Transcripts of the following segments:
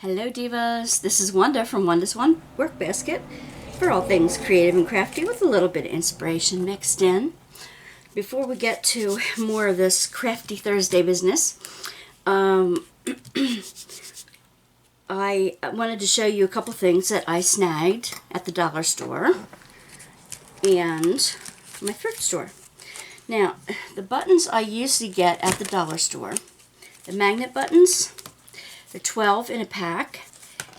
Hello Divas, this is Wanda from Wanda's Workbasket for all things creative and crafty with a little bit of inspiration mixed in. Before we get to more of this crafty Thursday business, I wanted to show you a couple things that I snagged at the dollar store and my thrift store. Now, the buttons I usually get at the dollar store, the magnet buttons, they're 12 in a pack,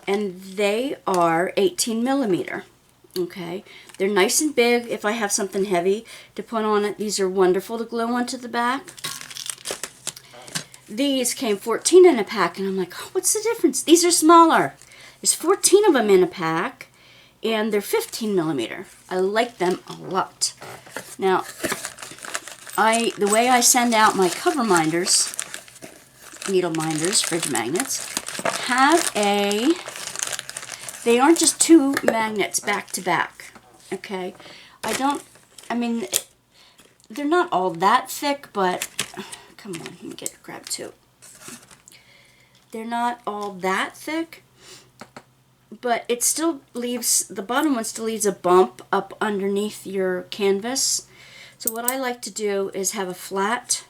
and they are 18 millimeter. Okay, they're nice and big if I have something heavy to put on it. These are wonderful to glue onto the back. These came 14 in a pack, and I'm like, oh, what's the difference? These are smaller. There's 14 of them in a pack, and they're 15 millimeter. I like them a lot. Now, the way I send out my cover minders, needle minders, fridge magnets, they aren't just two magnets back to back, okay? They're not all that thick, but, come on, let me grab two. They're not all that thick, but it still leaves, the bottom one still leaves a bump up underneath your canvas. So what I like to do is have a flat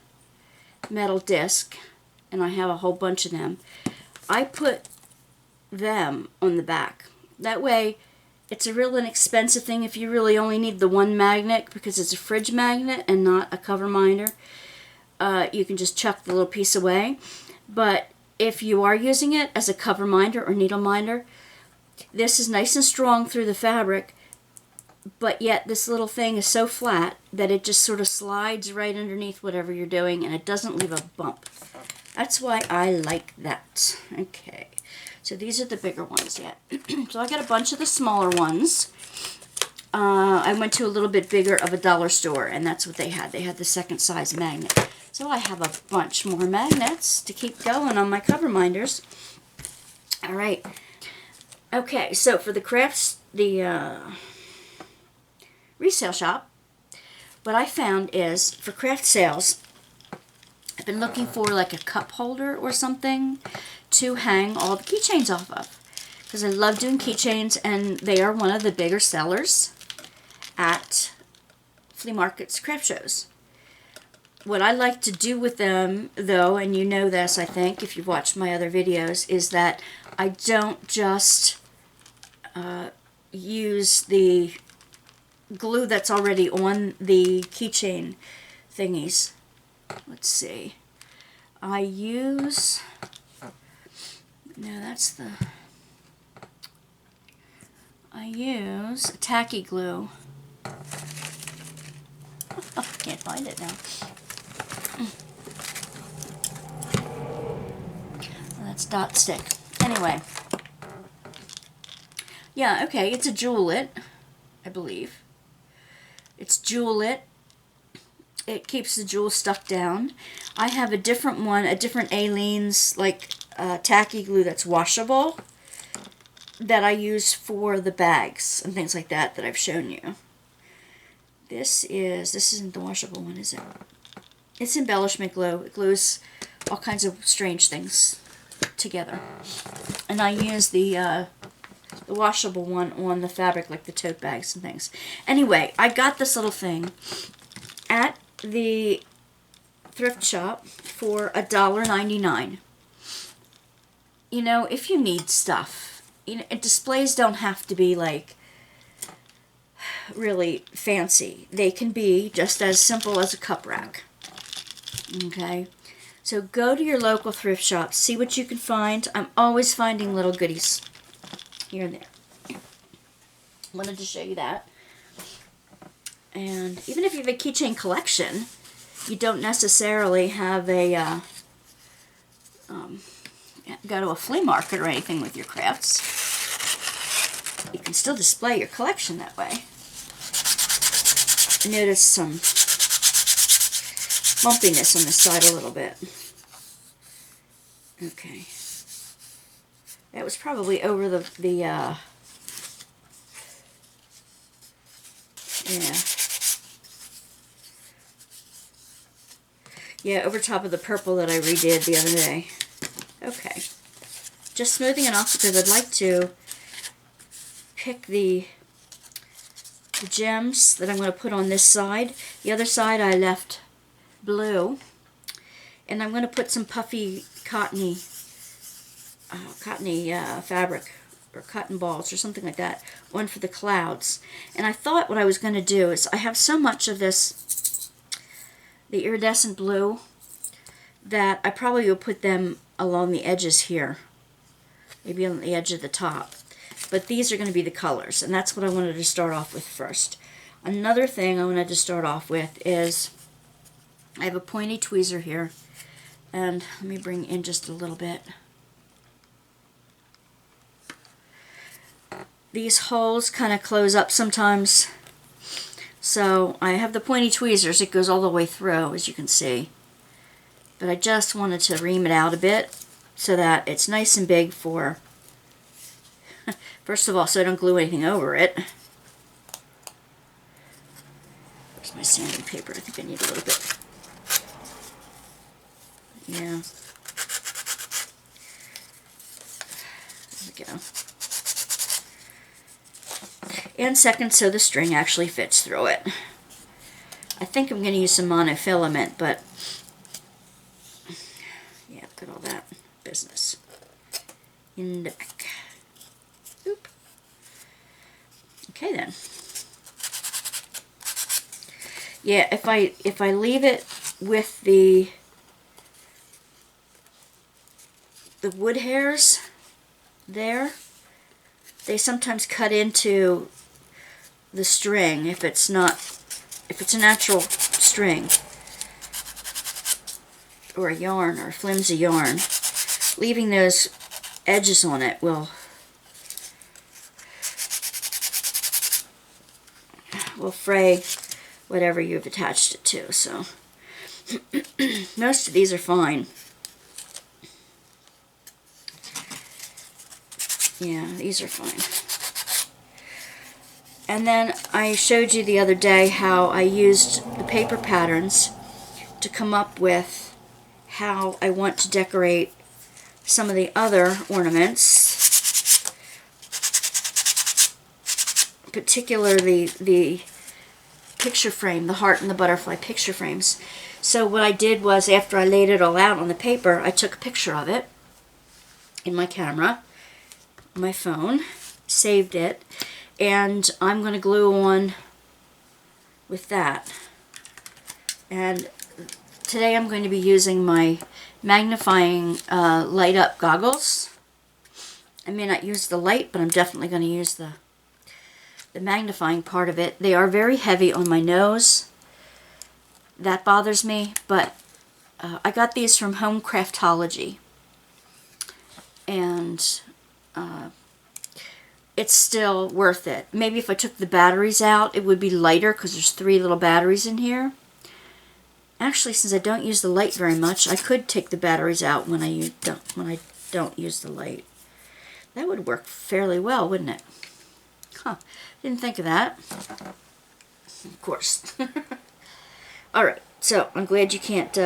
metal disc, and I have a whole bunch of them. I put them on the back. That way, it's a real inexpensive thing if you really only need the one magnet, because it's a fridge magnet and not a cover minder. You can just chuck the little piece away. But if you are using it as a cover minder or needle minder, this is nice and strong through the fabric, but yet this little thing is so flat that it just sort of slides right underneath whatever you're doing, and it doesn't leave a bump. That's why I like that. Okay, so these are the bigger ones yet. So I got a bunch of the smaller ones. I went to a little bit bigger of a dollar store, and that's what they had. They had the second size magnet. So I have a bunch more magnets to keep going on my cover minders. All right. Okay, so for the resale shop, what I found is for craft sales, I've been looking for like a cup holder or something to hang all the keychains off of, because I love doing keychains, and they are one of the bigger sellers at Flea Markets craft shows. What I like to do with them, though, and you know this, I think, if you've watched my other videos, is that I don't just use the glue that's already on the keychain thingies. Let's see. I use tacky glue. Oh, can't find it now. Well, that's dot stick. Anyway. Yeah, okay, it's a jewel-it, I believe. It's jewel-it. It keeps the jewel stuck down. I have a different one, a different Aleene's, like tacky glue that's washable, that I use for the bags and things like that I've shown you. This isn't the washable one, is it? It's embellishment glue. It glues all kinds of strange things together. And I use the washable one on the fabric, like the tote bags and things. Anyway, I got this little thing at the thrift shop for $1.99. You know, if you need stuff, you know, displays don't have to be like really fancy. They can be just as simple as a cup rack. Okay, so go to your local thrift shop, see what you can find. I'm always finding little goodies here and there. Wanted to show you that. And even if you have a keychain collection, you don't necessarily have a go to a flea market or anything with your crafts. You can still display your collection that way. I noticed some lumpiness on the side a little bit. Okay. That was probably over yeah. Yeah, over top of the purple that I redid the other day. Okay. just smoothing it off because I'd like to pick the gems that I'm going to put on this side. The other side I left blue. And I'm going to put some puffy cottony fabric or cotton balls or something like that on for the clouds. And I thought what I was going to do is I have so much of this, the iridescent blue, that I probably will put them along the edges here. Maybe on the edge of the top. But these are going to be the colors, and that's what I wanted to start off with first. Another thing I wanted to start off with is I have a pointy tweezer here, and let me bring in just a little bit. These holes kind of close up sometimes, so I have the pointy tweezers. It goes all the way through, as you can see. But I just wanted to ream it out a bit so that it's nice and big for, first of all, so I don't glue anything over it. Where's my sanding paper? I think I need a little bit. Yeah. There we go. And second, so the string actually fits through it. I think I'm going to use some monofilament, but yeah, look at all that business in the back. Oop. Okay then. Yeah, if I leave it with the wood hairs there, they sometimes cut into the string if it's a natural string or a yarn or a flimsy yarn. Leaving those edges on it will fray whatever you've attached it to. So most of these are fine. Yeah, these are fine. And then I showed you the other day how I used the paper patterns to come up with how I want to decorate some of the other ornaments, particularly the picture frame, the heart and the butterfly picture frames. So what I did was, after I laid it all out on the paper, I took a picture of it in my camera, my phone, saved it, and I'm going to glue on with that. And today I'm going to be using my magnifying light up goggles. I may not use the light, but I'm definitely going to use the magnifying part of it. They are very heavy on my nose. That bothers me, but I got these from Home Craftology. And it's still worth it. Maybe if I took the batteries out, it would be lighter because there's 3 little batteries in here. Actually, since I don't use the light very much, I could take the batteries out when I don't use the light. That would work fairly well, wouldn't it? Huh. Didn't think of that. Of course. Alright, so I'm glad you can't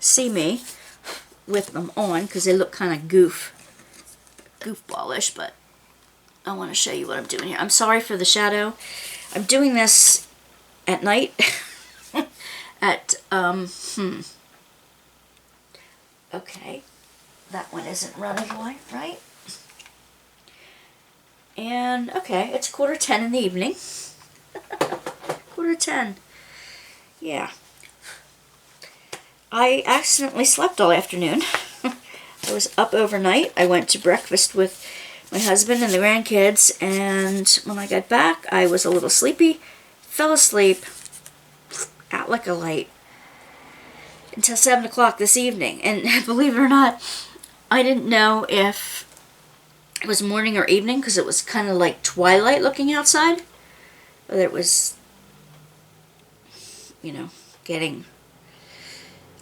see me with them on because they look kind of goofballish, but I want to show you what I'm doing here. I'm sorry for the shadow. I'm doing this at night at okay, that one isn't running right, and okay, it's 9:45 in the evening. 9:45. Yeah, I accidentally slept all afternoon. I was up overnight. I went to breakfast with my husband and the grandkids, and when I got back, I was a little sleepy, fell asleep, out like a light, until 7 o'clock this evening. And believe it or not, I didn't know if it was morning or evening, because it was kind of like twilight looking outside, whether it was, you know, getting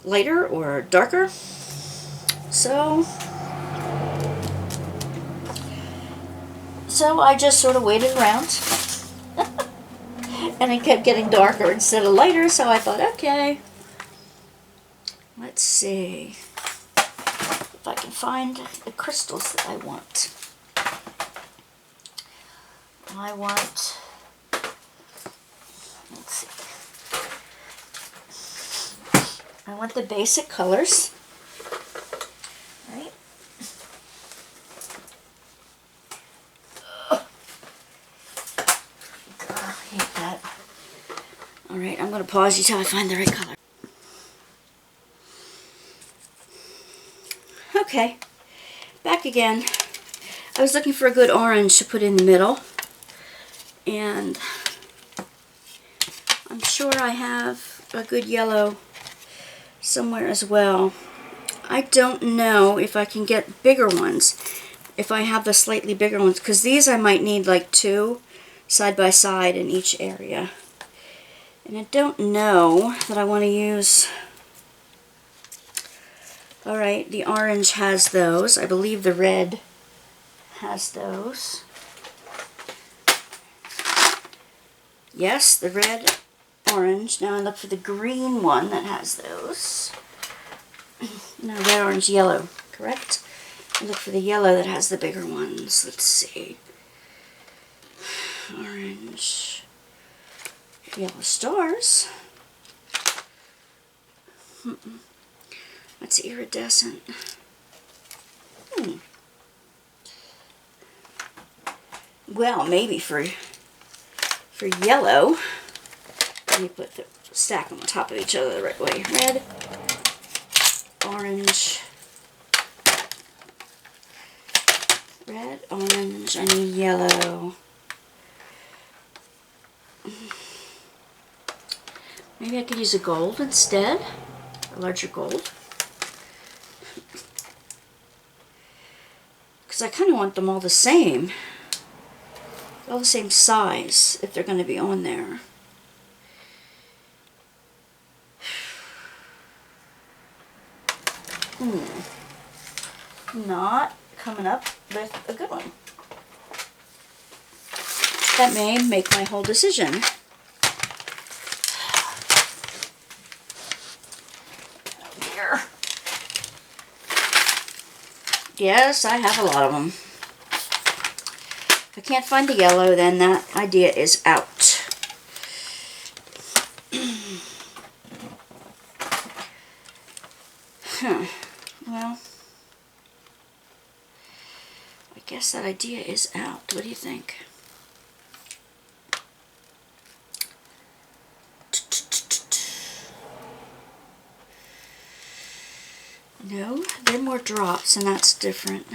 lighter or darker. So I just sort of waited around. And it kept getting darker instead of lighter, so I thought, okay, let's see. if I can find the crystals that I want. Let's see. I want the basic colors, right? I hate that. All right, I'm going to pause you till I find the right color. Okay, back again. I was looking for a good orange to put in the middle, and I'm sure I have a good yellow somewhere as well. I don't know if I can get bigger ones, if I have the slightly bigger ones, because these I might need like 2 side by side in each area. And I don't know that I want to use... Alright, the orange has those. I believe the red has those. Yes, the red, orange. Now I look for the green one that has those. No, red, orange, yellow, correct? I look for the yellow that has the bigger ones. Let's see. Orange. Yellow stars. That's iridescent. Well, maybe for yellow, let me put the stack them on top of each other the right way. Red, orange, red, orange. I need yellow. Maybe I could use a gold instead, a larger gold. Because I kind of want them all the same size if they're going to be on there. Not coming up with a good one. That may make my whole decision. Here. Yes, I have a lot of them. If I can't find the yellow, then that idea is out. Well, I guess that idea is out. What do you think? No, they're more drops, and that's different.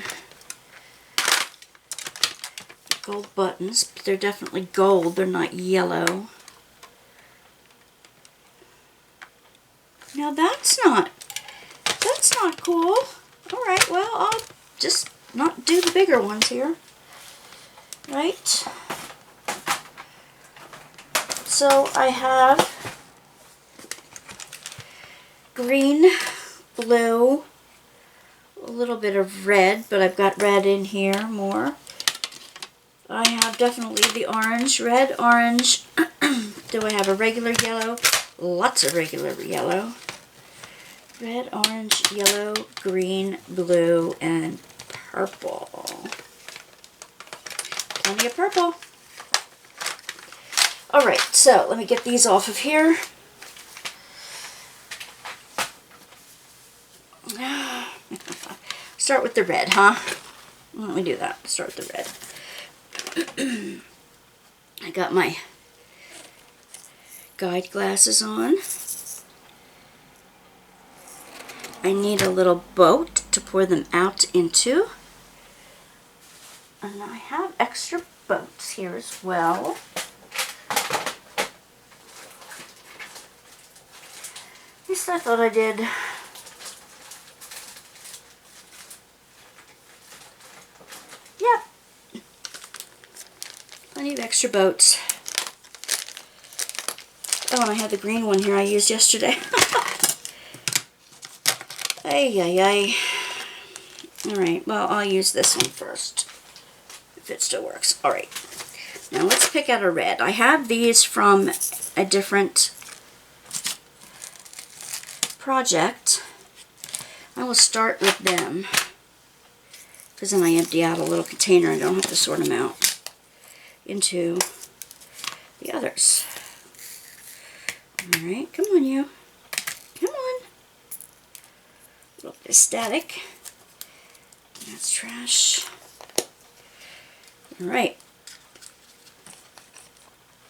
Gold buttons, but they're definitely gold. They're not yellow. Now that's not cool. All right, well, I'll just not do the bigger ones here. Right? So I have green, blue, a little bit of red, but I've got red in here more. I have definitely the orange, red, orange. Do I have a regular yellow? Lots of regular yellow. Red, orange, yellow, green, blue, and purple. Plenty of purple. Alright, so let me get these off of here. Start with the red, huh? Why don't we do that? Start with the red. I got my guide glasses on. I need a little boat to pour them out into. And I have extra boats here as well. At least I thought I did. Yep. Plenty of extra boats. Oh, and I have the green one here I used yesterday. Ay, ay, ay. Alright, well, I'll use this one first, if it still works. Alright, now let's pick out a red. I have these from a different project. I will start with them, because then I empty out a little container and don't have to sort them out into the others. Alright, come on you. Come on. A little bit of static. That's trash. Alright.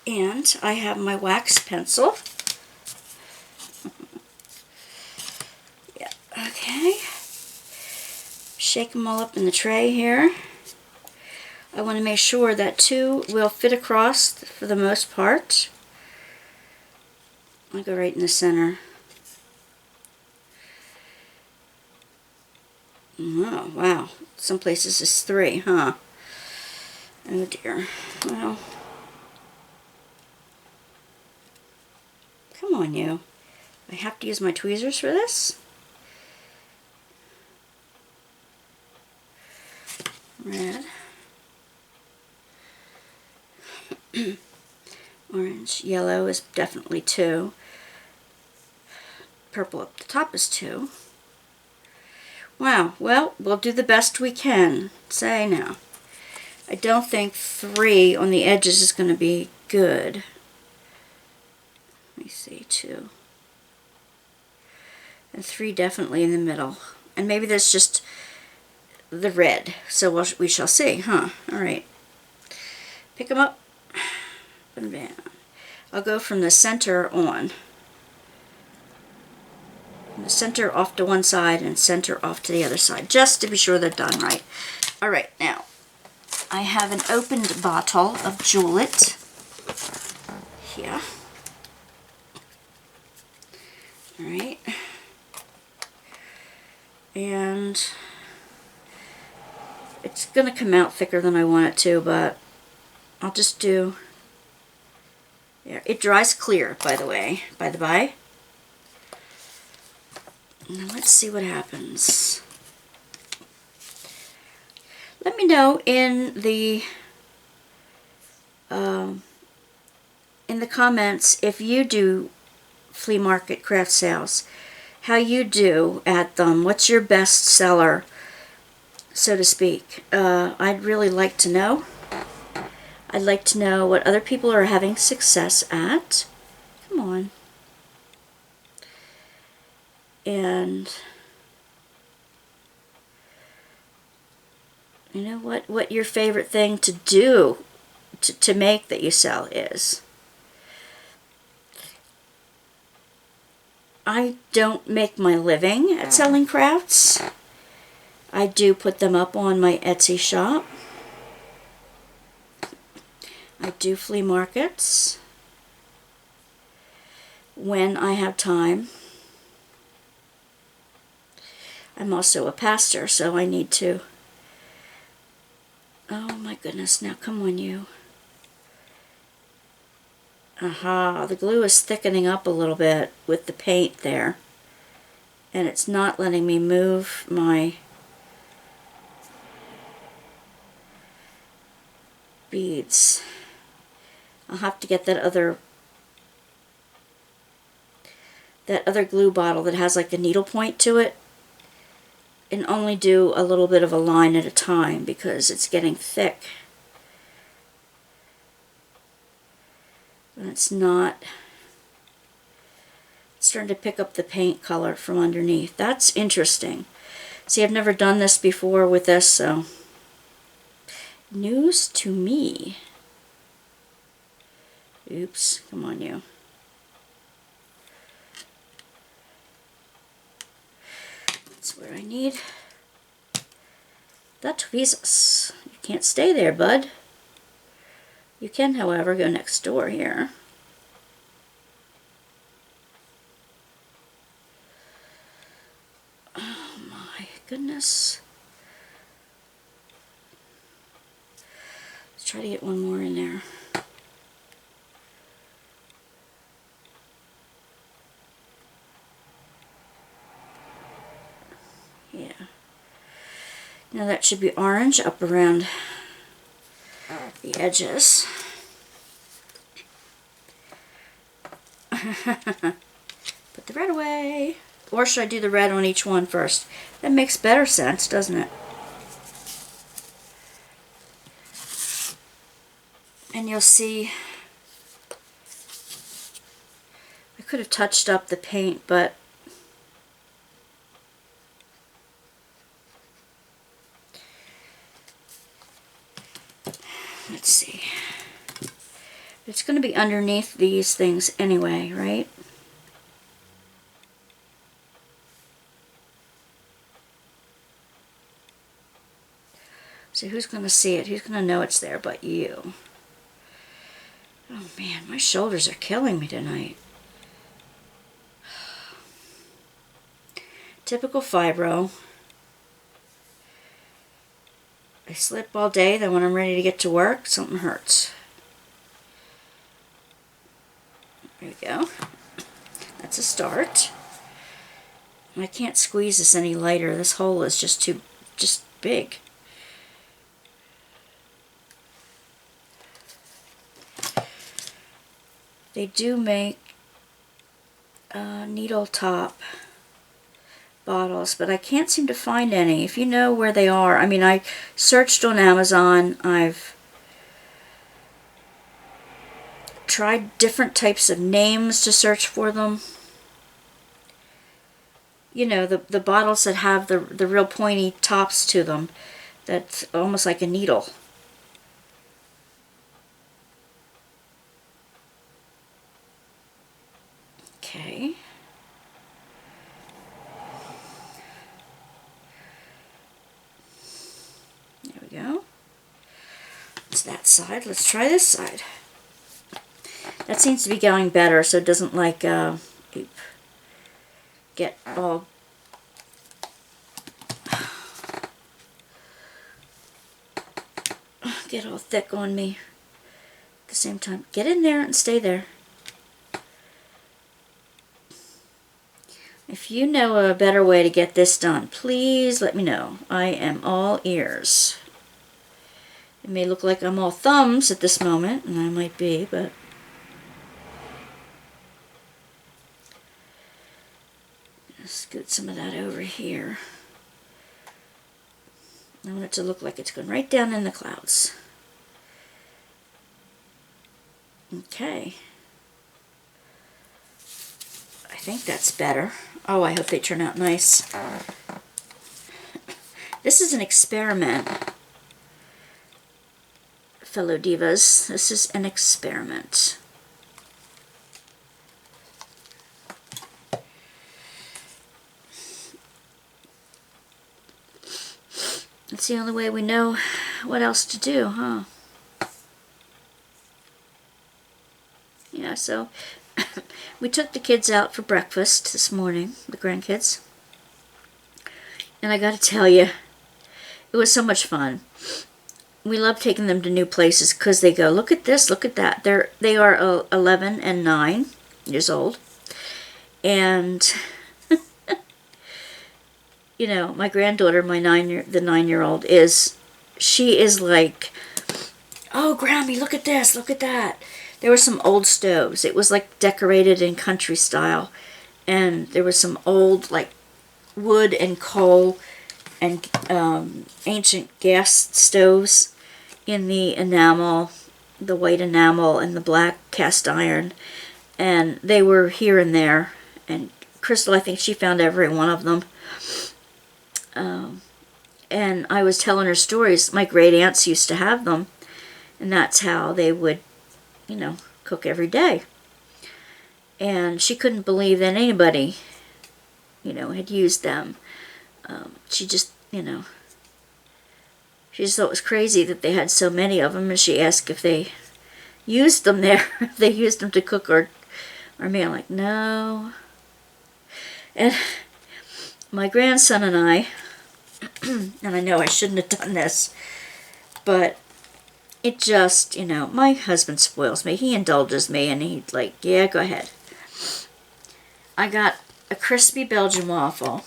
And I have my wax pencil. Yeah, okay. Shake them all up in the tray here. I want to make sure that 2 will fit across for the most part. I'll go right in the center. Oh, wow. Some places it's 3, huh? Oh dear. Well, come on you. I have to use my tweezers for this? Red. Orange. Yellow is definitely 2. Purple up the top is 2. Wow, well, we'll do the best we can. Say now. I don't think 3 on the edges is going to be good. Let me see, 2. And 3 definitely in the middle. And maybe that's just the red. So we shall see, huh? Alright. Pick them up. Put them down. I'll go from the center on. From the center off to one side and center off to the other side, just to be sure they're done right. Alright, now, I have an opened bottle of Julep here. Alright. And it's going to come out thicker than I want it to, but I'll just do... Yeah, it dries clear, by the way, by the by. Now let's see what happens. Let me know in the comments if you do flea market craft sales, how you do at them. What's your best seller, so to speak? I'd really like to know. I'd like to know what other people are having success at. Come on. And you know what your favorite thing to do to make that you sell is. I don't make my living at selling crafts. I do put them up on my Etsy shop. I do flea markets when I have time. I'm also a pastor, so I need to... Oh my goodness, now come on you. Aha, the glue is thickening up a little bit with the paint there. And it's not letting me move my beads. I'll have to get that other glue bottle that has like a needle point to it and only do a little bit of a line at a time because it's getting thick. And it's not... It's starting to pick up the paint color from underneath. That's interesting. See, I've never done this before with this, so... News to me. Oops, come on you. That's where I need the tweezers. You can't stay there, bud. You can, however, go next door here. Oh my goodness. Let's try to get one more in there. Yeah. Now that should be orange up around the edges. Put the red away. Or should I do the red on each one first? That makes better sense, doesn't it? And you'll see, I could have touched up the paint, but let's see. It's going to be underneath these things anyway, right? So who's going to see it? Who's going to know it's there but you? Oh man, my shoulders are killing me tonight. Typical fibro. I slip all day, then when I'm ready to get to work, something hurts. There we go. That's a start. I can't squeeze this any lighter. This hole is just big. They do make needle top bottles, but I can't seem to find any. If you know where they are, I mean, I searched on Amazon. I've tried different types of names to search for them. You know, the bottles that have the real pointy tops to them. That's almost like a needle. Okay. There we go. That's that side. Let's try this side. That seems to be going better, so it doesn't like get all thick on me at the same time. Get in there and stay there. If you know a better way to get this done, please let me know. I am all ears. It may look like I'm all thumbs at this moment, and I might be, but scoot some of that over here. I want it to look like it's going right down in the clouds. Okay. I think that's better. Oh, I hope they turn out nice. This is an experiment, fellow divas. This is an experiment. It's the only way we know what else to do, huh? Yeah, so we took the kids out for breakfast this morning, the grandkids. And I gotta tell you, it was so much fun. We love taking them to new places because they go, look at this, look at that. They are 11 and 9 years old. And you know, my granddaughter, the 9-year-old, she is like, oh, Grammy, look at this, look at that. There were some old stoves. It was like decorated in country style. And there was some old, like, wood and coal and ancient gas stoves in the enamel, the white enamel and the black cast iron. And they were here and there. And Crystal, I think she found every one of them. And I was telling her stories. My great aunts used to have them, and that's how they would, you know, cook every day. And she couldn't believe that anybody, you know, had used them. She just, you know, she just thought it was crazy that they had so many of them, and she asked if they used them there, if they used them to cook our meal. Like, no. And my grandson and I, and I know I shouldn't have done this, but it just, you know, my husband spoils me. He indulges me, and he's like, yeah, go ahead. I got a crispy Belgian waffle.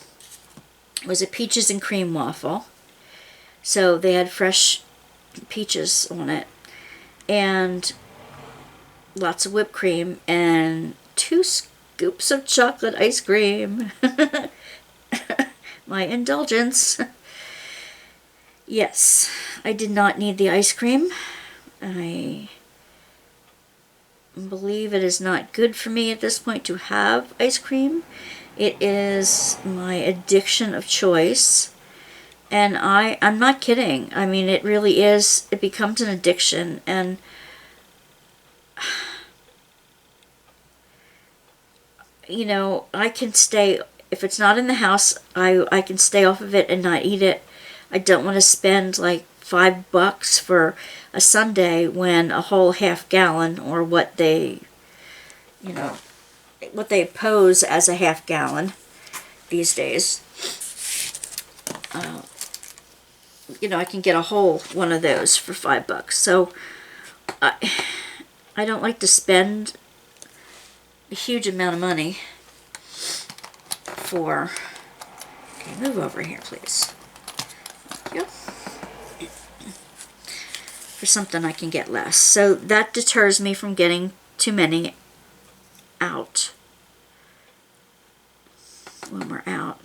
It was a peaches and cream waffle. So they had fresh peaches on it. And lots of whipped cream and 2 scoops of chocolate ice cream. My indulgence. Yes, I did not need the ice cream. I believe it is not good for me at this point to have ice cream. It is my addiction of choice. And I'm not kidding. I mean, it really is. It becomes an addiction. And you know, I can stay, if it's not in the house, I can stay off of it and not eat it. I don't want to spend like $5 for a sundae when a whole half gallon, or what they, you know, what they pose as a half gallon these days. You know, I can get a whole one of those for $5. So I don't like to spend a huge amount of money for, okay, move over here please. Thank you. For something I can get less. So that deters me from getting too many out when we're out.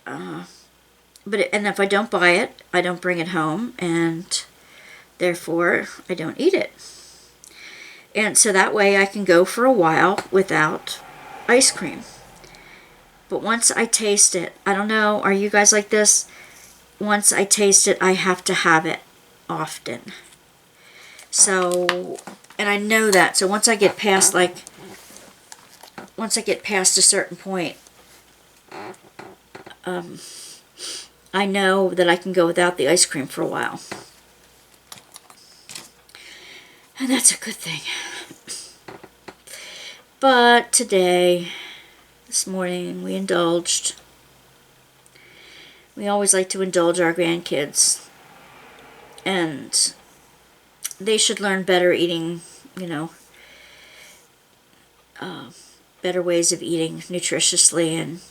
And if I don't buy it, I don't bring it home, and therefore I don't eat it. And so that way I can go for a while without ice cream. But once I taste it, I don't know, are you guys like this? Once I taste it, I have to have it often. So, and I know that. So once I get past a certain point, I know that I can go without the ice cream for a while. And that's a good thing. But today, this morning, we indulged. We always like to indulge our grandkids. And they should learn better eating, you know, better ways of eating nutritiously and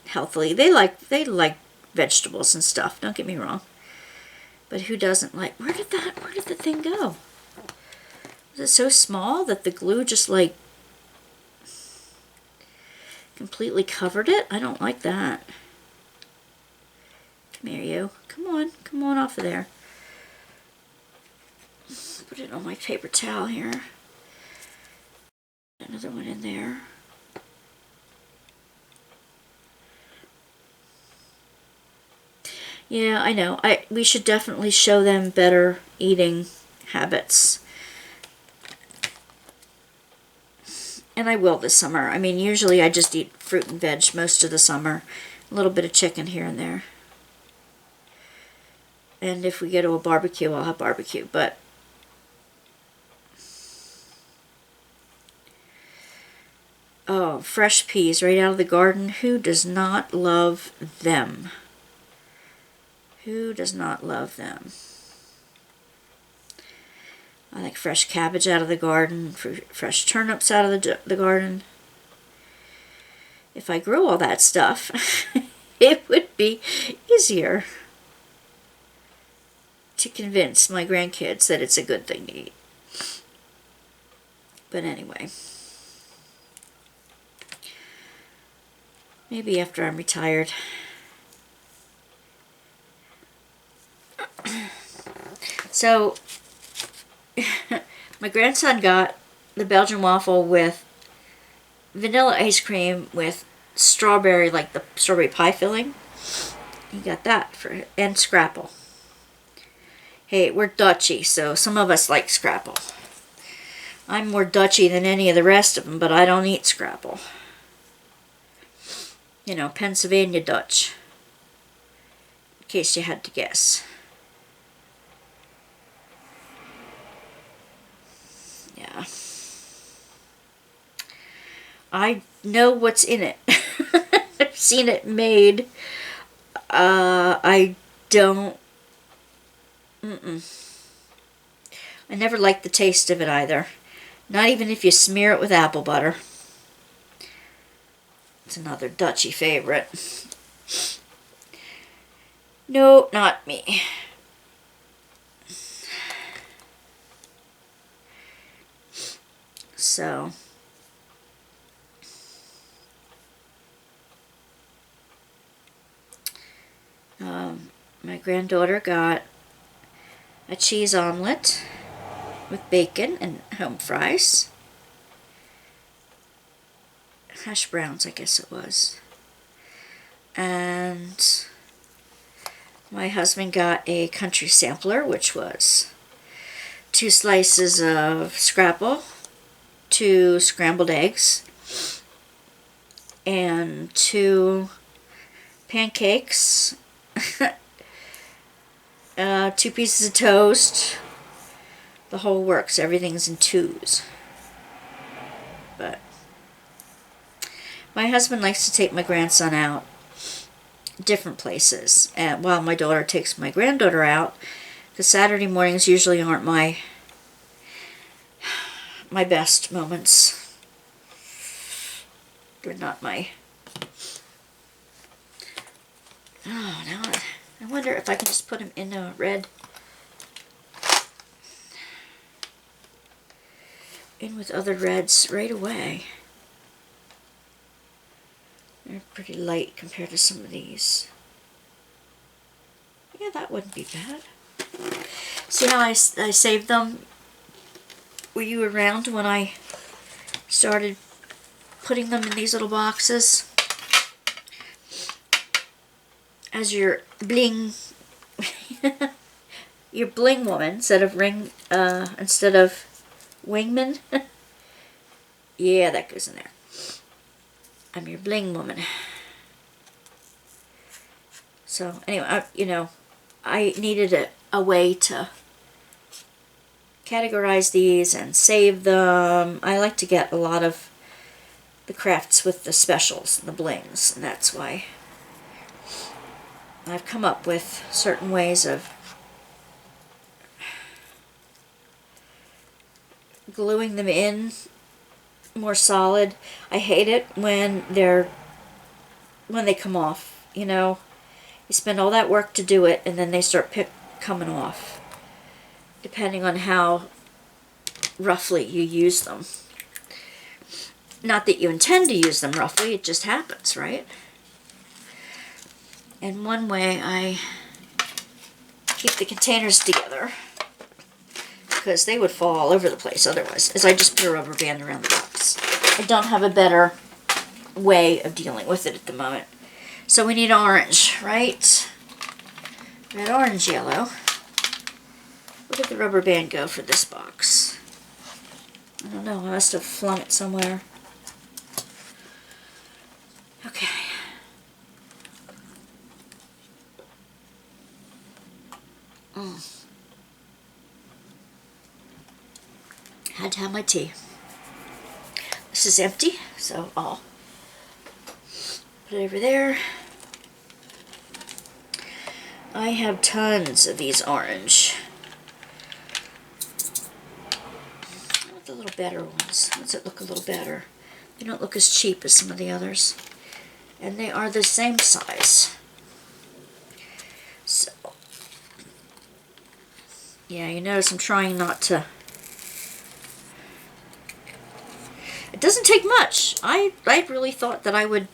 healthily. They like vegetables and stuff, don't get me wrong. But who doesn't like, where did the thing go? Was it so small that the glue just like completely covered it? I don't like that. Come here, you. Come on off of there. Put it on my paper towel here. Another one in there. Yeah, I know. We should definitely show them better eating habits. And I will this summer. I mean, usually I just eat fruit and veg most of the summer. A little bit of chicken here and there. And if we go to a barbecue, I'll have barbecue. But oh, fresh peas right out of the garden. Who does not love them? Who does not love them? I like fresh cabbage out of the garden, fresh turnips out of the garden. If I grew all that stuff, it would be easier to convince my grandkids that it's a good thing to eat. But anyway, maybe after I'm retired. So, my grandson got the Belgian waffle with vanilla ice cream with strawberry, like the strawberry pie filling. He got that and scrapple. Hey, we're Dutchy, so some of us like scrapple. I'm more Dutchy than any of the rest of them, but I don't eat scrapple. You know, Pennsylvania Dutch. In case you had to guess. Yeah. I know what's in it. I've seen it made. I don't... I never liked the taste of it either. Not even if you smear it with apple butter. It's another Dutchy favorite. No, not me. So, My granddaughter got a cheese omelet with bacon and home fries. Hash browns, I guess it was. And my husband got a country sampler, which was 2 slices of scrapple, 2 scrambled eggs, and 2 pancakes, 2 pieces of toast, the whole works. Everything's in 2s. But my husband likes to take my grandson out different places, and while my daughter takes my granddaughter out, because Saturday mornings usually aren't my best moments. They're not my... Oh, now I wonder if I can just put him in a red... in with other reds right away. They're pretty light compared to some of these. Yeah, that wouldn't be bad. See how I saved them? Were you around when I started putting them in these little boxes? As your bling, your bling woman instead of wingman. Yeah, that goes in there. I'm your bling woman. So anyway, I needed a way to categorize these and save them. I like to get a lot of the crafts with the specials and the blings, and that's why I've come up with certain ways of gluing them in more solid. I hate it when they come off, You spend all that work to do it and then they start coming off, depending on how roughly you use them. Not that you intend to use them roughly, it just happens, right? And one way I keep the containers together, because they would fall all over the place otherwise, is I just put a rubber band around the box. I don't have a better way of dealing with it at the moment. So we need orange, right? Red, orange, yellow. Where did the rubber band go for this box? I don't know, I must have flung it somewhere. Okay. Had to have my tea. This is empty, so I'll put it over there. I have tons of these orange. I want the little better ones. Ones that look a little better. They don't look as cheap as some of the others. And they are the same size. So, yeah, you notice I'm trying not to... It doesn't take much. I really thought that I would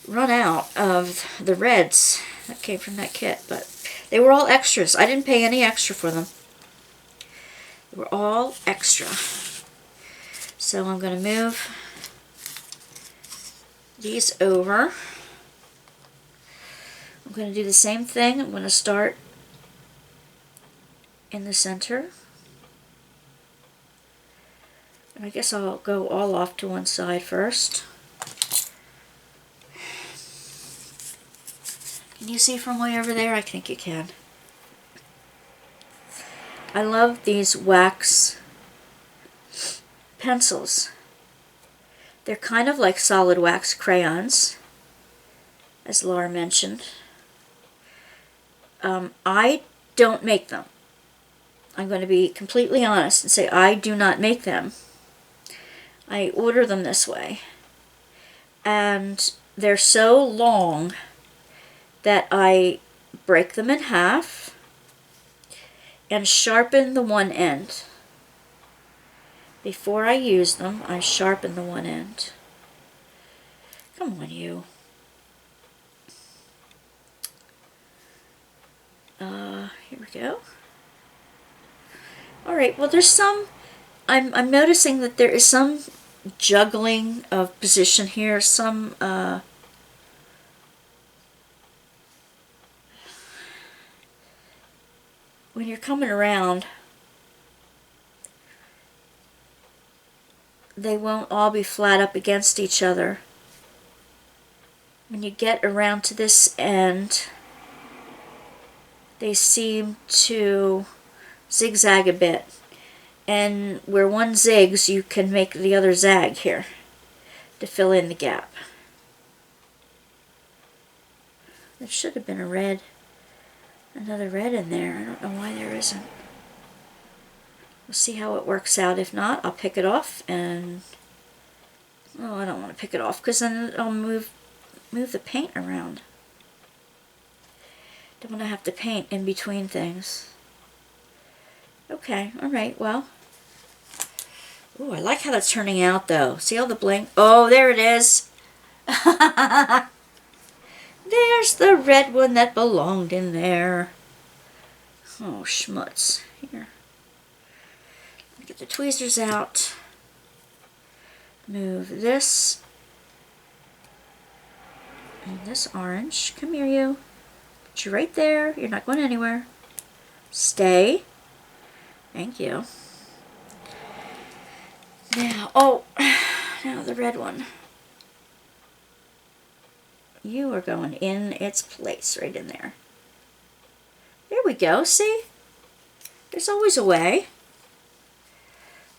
run out of the reds that came from that kit, but they were all extras. I didn't pay any extra for them. They were all extra. So I'm going to move these over. I'm going to do the same thing. I'm going to start in the center. And I guess I'll go all off to one side first. Can you see from way over there? I think you can. I love these wax pencils. They're kind of like solid wax crayons, as Laura mentioned. I don't make them. I'm going to be completely honest and say I do not make them. I order them this way. And they're so long that I break them in half and sharpen the one end. Before I use them, I sharpen the one end. Come on, you. Here we go. All right, well there's some, I'm noticing that there is some juggling of position here, some, when you're coming around, they won't all be flat up against each other. When you get around to this end, they seem to zigzag a bit. And where one zigs, you can make the other zag here to fill in the gap. There should have been a red, another red in there. I don't know why there isn't. We'll see how it works out. If not, I'll pick it off and, oh, I don't want to pick it off because then I'll move the paint around. Don't want to have to paint in between things. Okay, alright, well. Ooh, I like how that's turning out though. See all the bling? Oh, there it is. There's the red one that belonged in there. Oh, schmutz. Here. Get the tweezers out. Move this. And this orange. Come here, you. Put you right there. You're not going anywhere. Stay. Thank you. Now, oh, now the red one. You are going in its place, right in there. There we go, see? There's always a way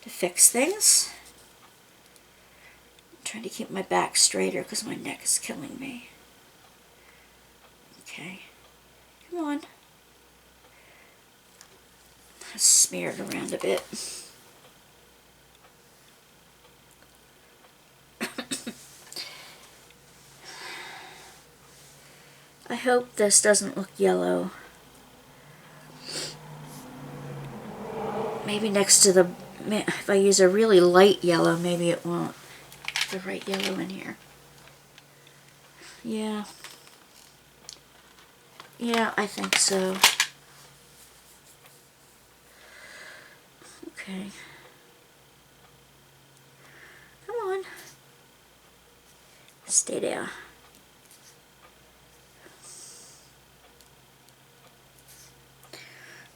to fix things. I'm trying to keep my back straighter because my neck is killing me. Okay, come on. Smear it around a bit. I hope this doesn't look yellow. Maybe next to the, if I use a really light yellow, maybe it won't. The right yellow in here. Yeah. Yeah, I think so. Okay. Come on. Stay there.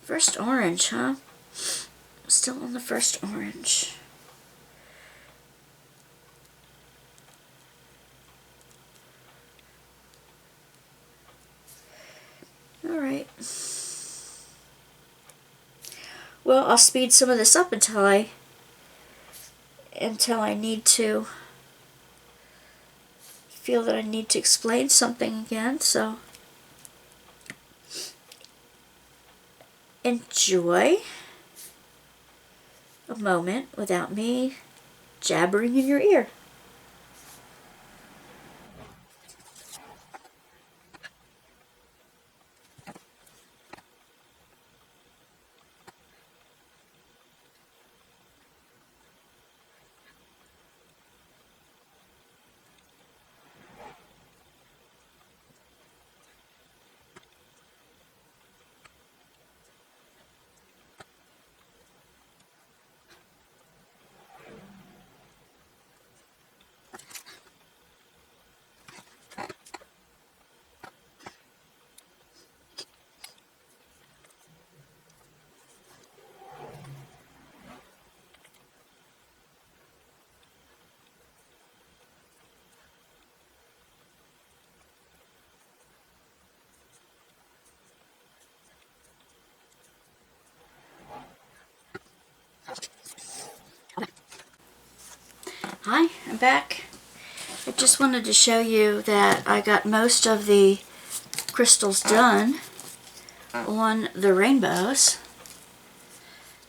First orange, huh? Still on the first orange. Alright. Well, I'll speed some of this up until I need to feel that I need to explain something again, so enjoy a moment without me jabbering in your ear. Hi, I'm back. I just wanted to show you that I got most of the crystals done on the rainbows,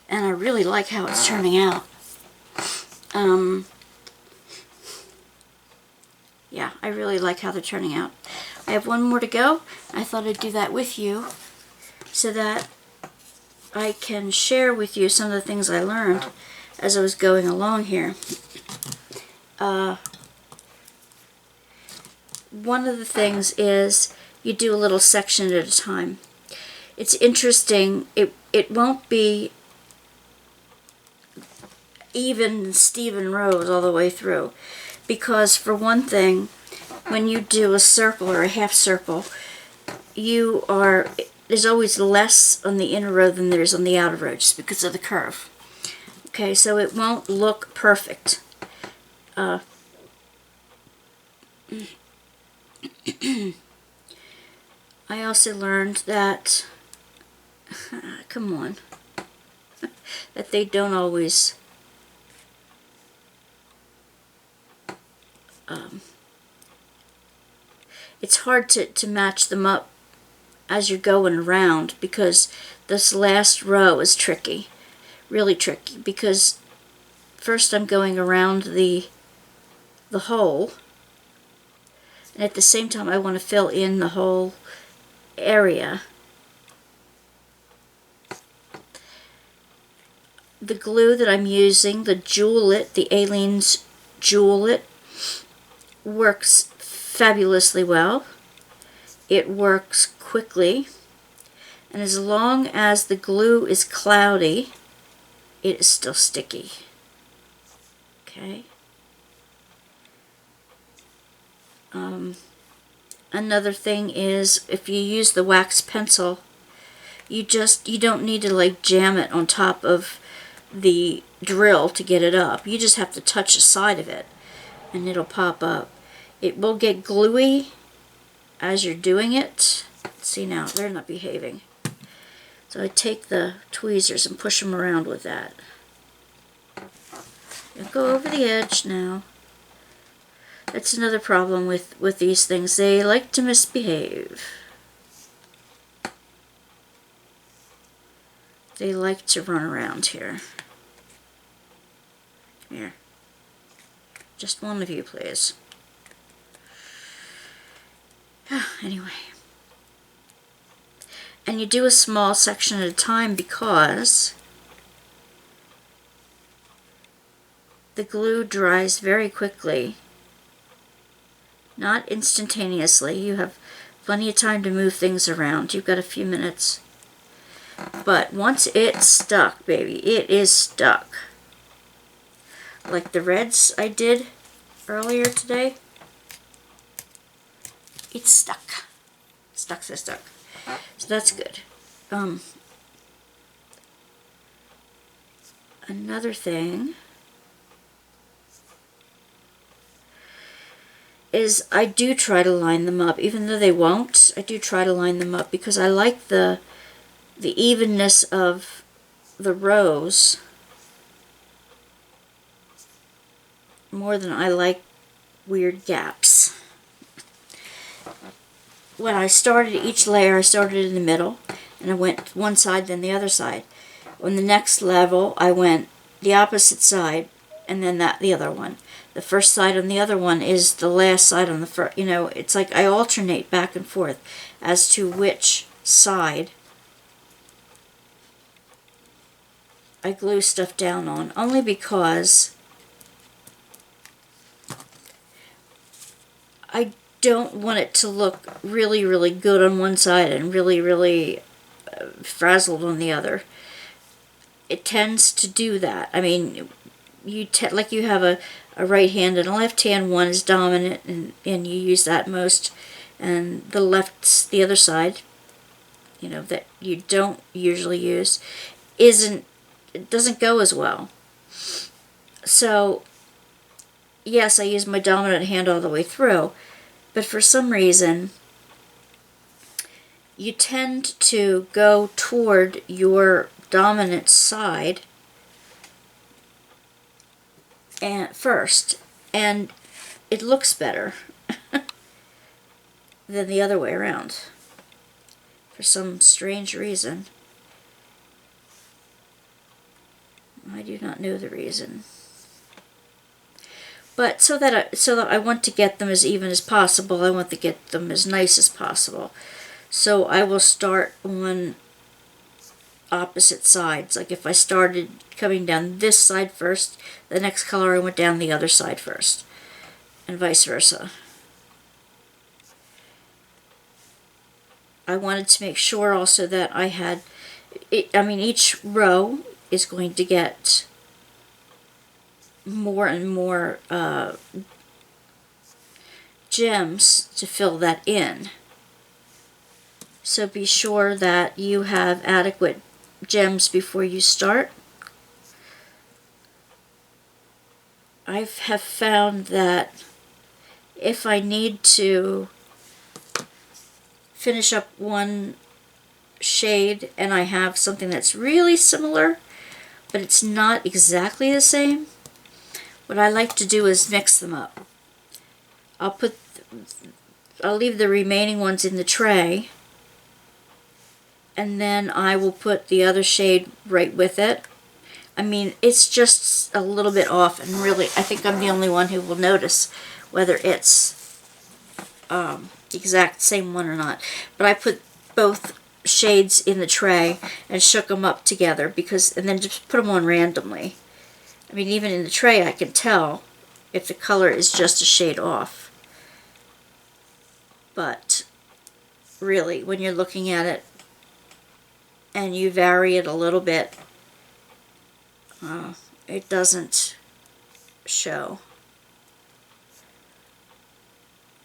and I really like how it's turning out. Yeah, I really like how they're turning out. I have one more to go. I thought I'd do that with you so that I can share with you some of the things I learned as I was going along here. One of the things is you do a little section at a time. it's interesting. It won't be even Steven rows all the way through, because for one thing, when you do a circle or a half circle, there's always less on the inner row than there's on the outer row, just because of the curve. Okay, so it won't look perfect. I also learned that, come on, that they don't always it's hard to match them up as you're going around, because this last row is tricky, really tricky, because first I'm going around the hole, and at the same time I want to fill in the whole area. The glue that I'm using, the Jewel-It, the Aleene's Jewel-It, works fabulously well. It works quickly, and as long as the glue is cloudy, it is still sticky. Okay. Another thing is, if you use the wax pencil, you don't need to like jam it on top of the drill to get it up. You just have to touch the side of it and it'll pop up. It will get gluey as you're doing it. See, now they're not behaving. So I take the tweezers and push them around with that. Don't go over the edge now. That's another problem with these things. They like to misbehave. They like to run around here. Come here. Just one of you, please. Anyway. And you do a small section at a time because the glue dries very quickly. Not instantaneously. You have plenty of time to move things around. You've got a few minutes. But once it's stuck, baby, it is stuck. Like the reds I did earlier today. It's stuck. Stuck, so stuck. So that's good. Another thing is I do try to line them up. Even though they won't, I do try to line them up because I like the evenness of the rows more than I like weird gaps. When I started each layer, I started in the middle and I went one side then the other side. On the next level, I went the opposite side and then the other one. The first side on the other one is the last side on the first. You know, it's like I alternate back and forth as to which side I glue stuff down on, only because I don't want it to look really, really good on one side and really, really frazzled on the other. It tends to do that. I mean, like you have a right hand and a left hand, one is dominant and you use that most, and the left's the other side, you know, that you don't usually use, it doesn't go as well. So yes, I use my dominant hand all the way through, but for some reason you tend to go toward your dominant side and first, and it looks better than the other way around for some strange reason. I do not know the reason. But so that I want to get them as even as possible, I want to get them as nice as possible. So I will start on opposite sides. Like if I started coming down this side first, the next color I went down the other side first, and vice versa. I wanted to make sure also that I had, each row is going to get more and more gems to fill that in. So be sure that you have adequate gems before you start. I have found that if I need to finish up one shade and I have something that's really similar, but it's not exactly the same, what I like to do is mix them up. I'll leave the remaining ones in the tray, and then I will put the other shade right with it. I mean, it's just a little bit off, and really, I think I'm the only one who will notice whether it's the exact same one or not. But I put both shades in the tray and shook them up together, and then just put them on randomly. I mean, even in the tray, I can tell if the color is just a shade off. But really, when you're looking at it and you vary it a little bit, it doesn't show.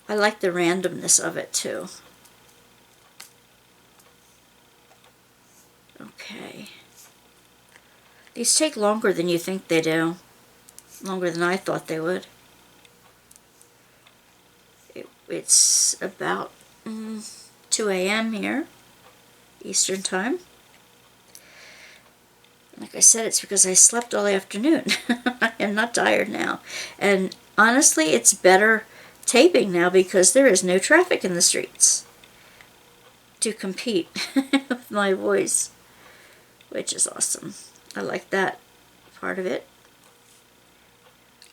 I like the randomness of it too. Okay. These take longer than you think they do. Longer than I thought they would. It's about 2 a.m. here, Eastern Time. Like I said, it's because I slept all afternoon. I am not tired now. And honestly, it's better taping now because there is no traffic in the streets to compete with my voice, which is awesome. I like that part of it.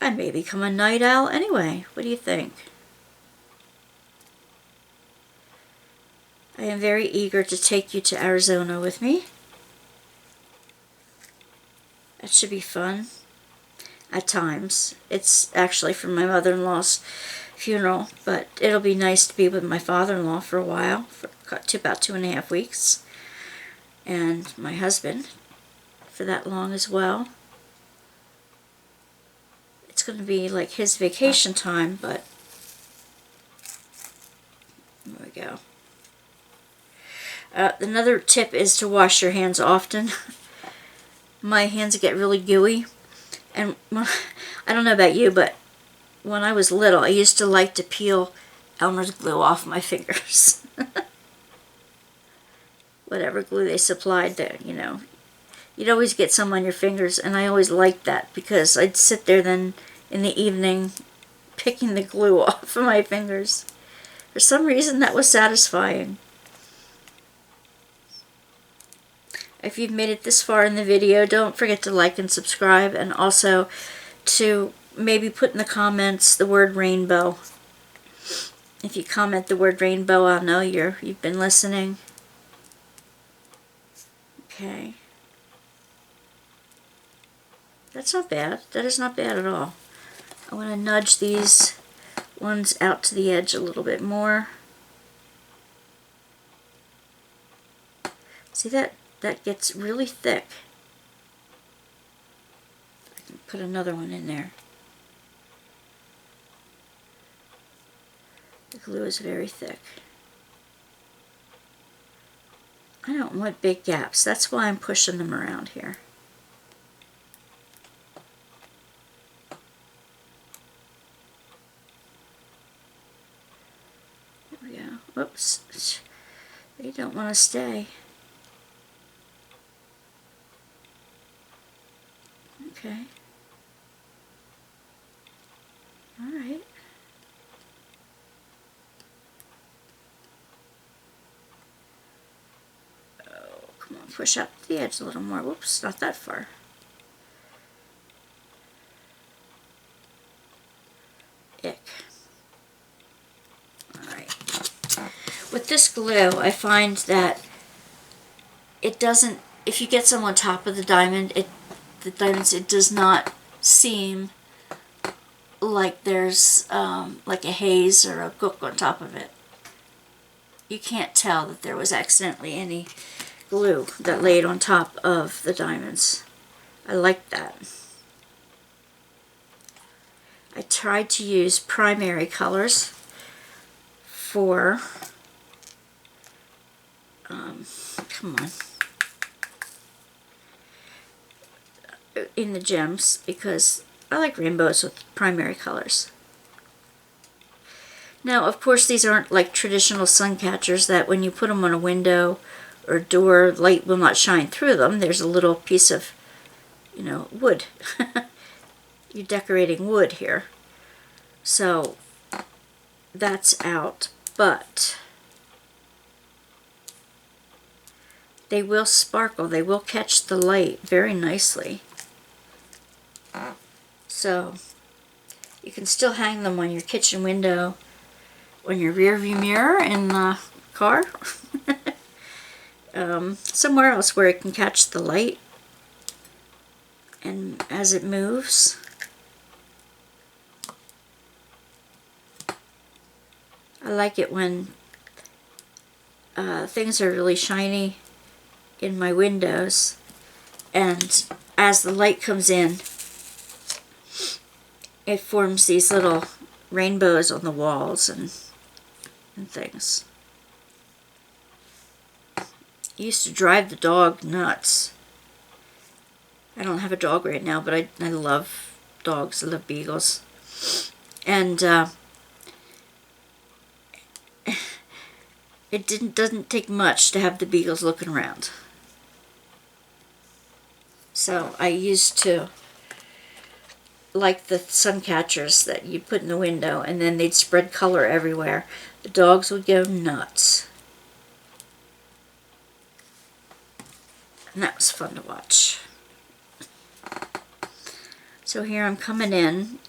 I may become a night owl anyway. What do you think? I am very eager to take you to Arizona with me. That should be fun. At times. It's actually for my mother-in-law's funeral, but it'll be nice to be with my father-in-law for a while, for about 2.5 weeks, and my husband for that long as well. It's going to be like his vacation time, but there we go. Another tip is to wash your hands often. My hands get really gooey, and I don't know about you, but when I was little, I used to like to peel Elmer's glue off my fingers. Whatever glue they supplied there, you know. You'd always get some on your fingers, and I always liked that because I'd sit there then in the evening picking the glue off of my fingers. For some reason, that was satisfying. If you've made it this far in the video, don't forget to like and subscribe, and also to maybe put in the comments the word rainbow. If you comment the word rainbow, I'll know you've been listening. Okay. That's not bad. That is not bad at all. I want to nudge these ones out to the edge a little bit more. See that? That gets really thick. I can put another one in there. The glue is very thick. I don't want big gaps. That's why I'm pushing them around here. There we go. Whoops. They don't want to stay. Okay. Alright. Oh, come on, push up the edge a little more. Whoops, not that far. Ick. Alright. With this glue, I find that it doesn't, if you get some on top of the diamonds, it does not seem like there's like a haze or a gook on top of it. you can't tell that there was accidentally any glue that laid on top of the diamonds. I like that. I tried to use primary colors for, come on, in the gems, because I like rainbows with primary colors. Now, of course, these aren't like traditional sun catchers that when you put them on a window or door, light will not shine through them. There's a little piece of, you know, wood. You're decorating wood here. So that's out, but they will sparkle. They will catch the light very nicely. So you can still hang them on your kitchen window, on your rear view mirror in the car, somewhere else where it can catch the light, and as it moves, I like it when things are really shiny in my windows, and as the light comes in, it forms these little rainbows on the walls and things. It used to drive the dog nuts. I don't have a dog right now, but I love dogs. I love beagles. And it doesn't take much to have the beagles looking around. So I used to like the sun catchers that you put in the window, and then they'd spread color everywhere. The dogs would go nuts. And that was fun to watch. So here I'm coming in.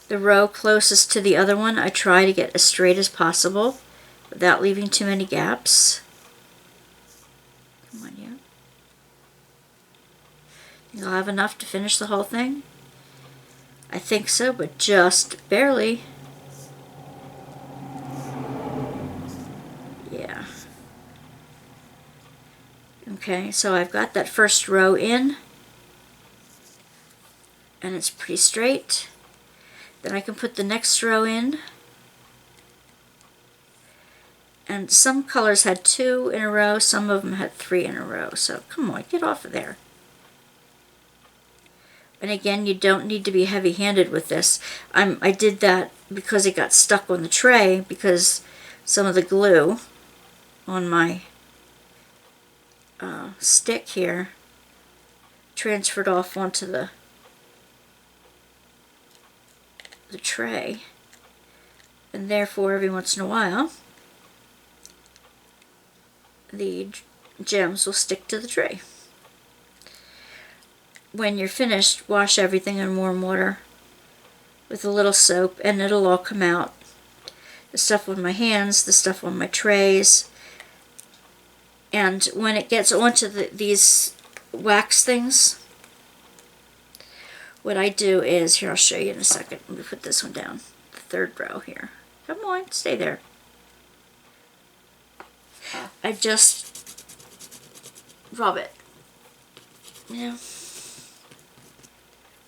The row closest to the other one, I try to get as straight as possible without leaving too many gaps. Come on, yeah. Think I'll have enough to finish the whole thing? I think so, but just barely. Yeah. Okay, so I've got that first row in, and it's pretty straight. Then I can put the next row in. And some colors had 2 in a row, some of them had 3 in a row. So come on, get off of there. And again, you don't need to be heavy-handed with this. I did that because it got stuck on the tray, because some of the glue on my stick here transferred off onto the tray. And therefore, every once in a while, the gems will stick to the tray. When you're finished, wash everything in warm water with a little soap, and it'll all come out. The stuff on my hands, the stuff on my trays. And when it gets onto these wax things, what I do is, here, I'll show you in a second. Let me put this one down, the third row here. Come on, stay there. I just rub it, you know,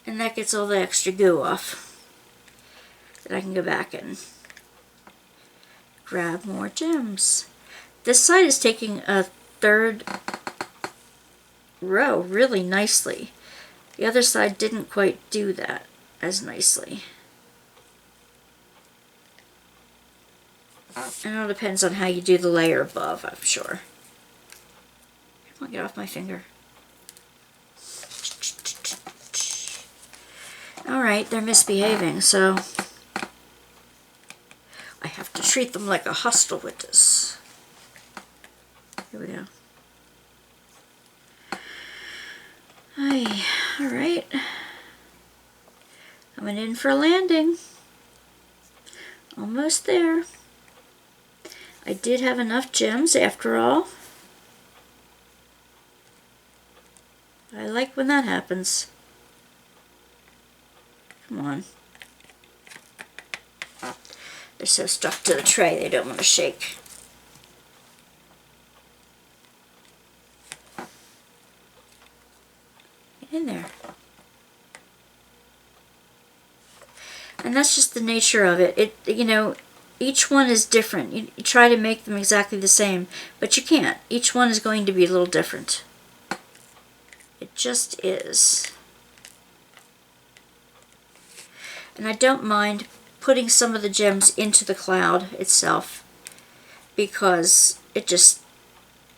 and that gets all the extra goo off. Then I can go back and grab more gems. This side is taking a third row really nicely. The other side didn't quite do that as nicely. It all depends on how you do the layer above, I'm sure. Come on, get off my finger. Alright, they're misbehaving, so I have to treat them like a hostile witness. Here we go. Alright. Coming in for a landing. Almost there. I did have enough gems after all. I like when that happens. Come on. They're so stuck to the tray they don't want to shake. in there. And that's just the nature of it. You know, each one is different. You try to make them exactly the same, but you can't. Each one is going to be a little different. It just is. And I don't mind putting some of the gems into the cloud itself, because it just,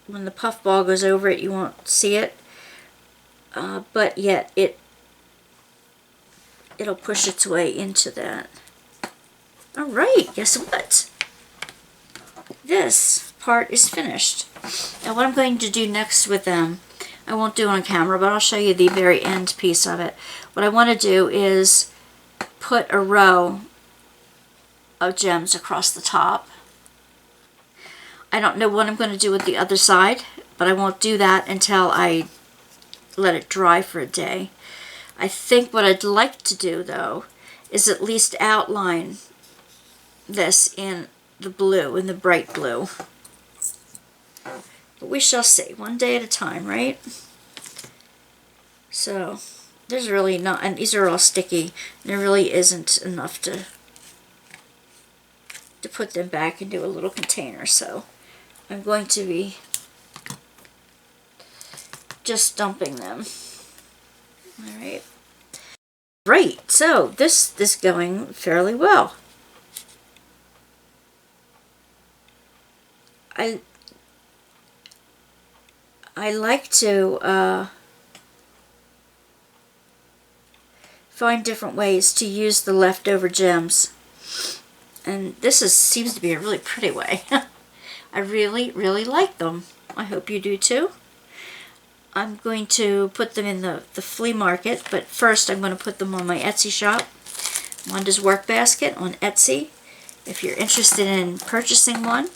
when the puff ball goes over it, you won't see it. But yet it'll push its way into that. Alright, guess what? This part is finished. Now what I'm going to do next with them, I won't do it on camera, but I'll show you the very end piece of it. What I want to do is put a row of gems across the top. I don't know what I'm going to do with the other side, but I won't do that until I let it dry for a day. I think what I'd like to do, though, is at least outline this in the blue, in the bright blue. But we shall see. One day at a time, right? So, there's really not, and these are all sticky. There really isn't enough to put them back into a little container. So, I'm going to be just dumping them. Alright. Great, so this is going fairly well. I like to find different ways to use the leftover gems. And this seems to be a really pretty way. I really, really like them. I hope you do too. I'm going to put them in the flea market, but first I'm going to put them on my Etsy shop, Wanda's Workbasket on Etsy, if you're interested in purchasing one.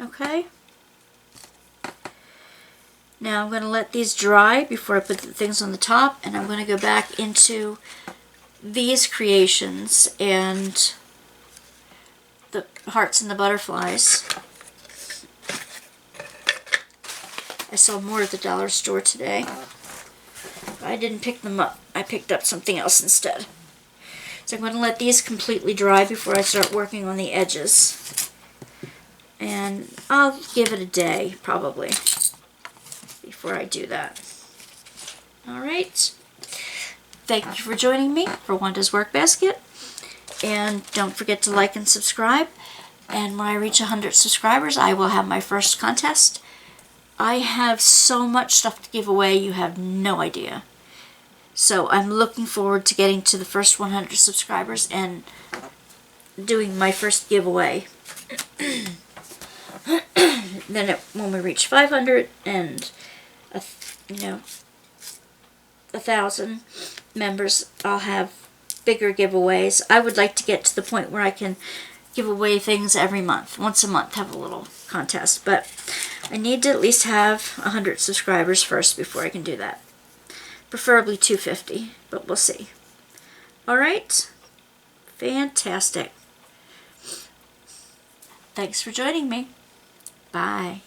Okay. Now I'm going to let these dry before I put the things on the top, and I'm going to go back into these creations and the hearts and the butterflies. I saw more at the dollar store today. I didn't pick them up. I picked up something else instead. So I'm going to let these completely dry before I start working on the edges. And I'll give it a day, probably, before I do that. Alright. Thank you for joining me for Wanda's Workbasket. And don't forget to like and subscribe. And when I reach 100 subscribers, I will have my first contest. I have so much stuff to give away, you have no idea. So I'm looking forward to getting to the first 100 subscribers and doing my first giveaway. Then when we reach 500 and 1,000 members, I'll have bigger giveaways. I would like to get to the point where I can give away things every month. Once a month, have a little contest. But I need to at least have 100 subscribers first before I can do that. Preferably 250, but we'll see. Alright? Fantastic. Thanks for joining me. Bye.